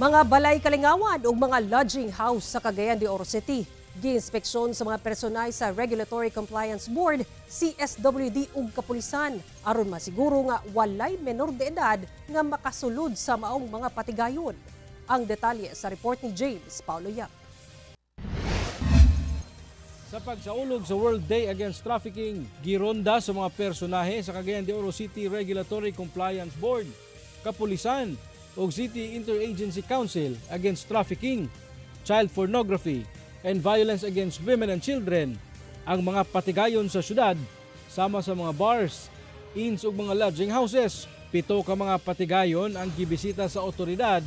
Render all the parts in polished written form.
Mga balay kalingawan o mga lodging house sa Cagayan de Oro City. Gi-inspeksyon sa mga personay sa Regulatory Compliance Board, CSWD ug kapulisan aron masiguro nga walay menor de edad nga makasulod sa maong mga patigayon. Ang detalye sa report ni James Paulo Yap. Sa pagsaulog sa World Day Against Trafficking, gironda sa mga personahe sa Cagayan de Oro City Regulatory Compliance Board, kapulisan o City Interagency Council Against Trafficking, Child Pornography, and Violence Against Women and Children ang mga patigayon sa syudad sama sa mga bars, inns ug mga lodging houses. 7 ka mga patigayon ang gibisita sa awtoridad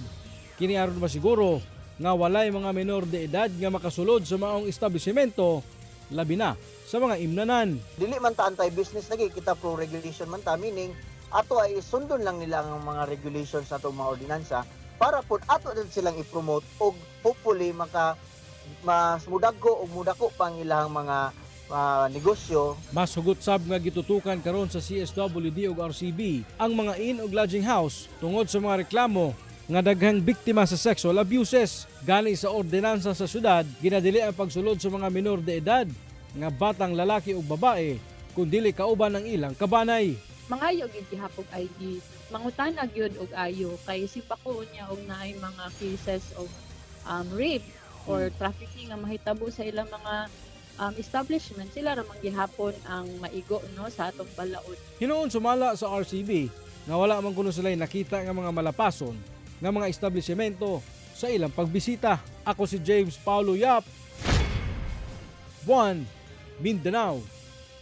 kini aron masiguro nga walay mga menor de edad nga makasulod sa maong establishmento labi na sa mga imnanan. Dili man ta anti-business lagi, kita pro regulation man ta, meaning ato ay sundon lang nila ang mga regulations sa itong mga ordinansa para po ato din silang i-promote o hopefully mas mudagko o mudako pang ilang mga negosyo. Mas hugot sab nga gitutukan karon sa CSWD ug RCB ang mga inn ug lodging house tungod sa mga reklamo nga daghang biktima sa sexual abuses. Gani sa ordinansa sa syudad, ginadili ang pagsulod sa mga menor de edad nga batang lalaki ug babae kun dili kauban ang ilang kabanay. Mangayo gyud gihapon ID, mangutana gyud og ayo kay sipako niya og naay mga cases of rape or trafficking nga mahitabo sa ilang mga establishment, sila ra man gihapon ang maigo no sa atong balaod. Hinuon sumala sa RCB nga wala man kuno sila nakita nga mga malapason nga mga establishmento sa ilang pagbisita. Ako si James Paulo Yap, 1 Mindanao.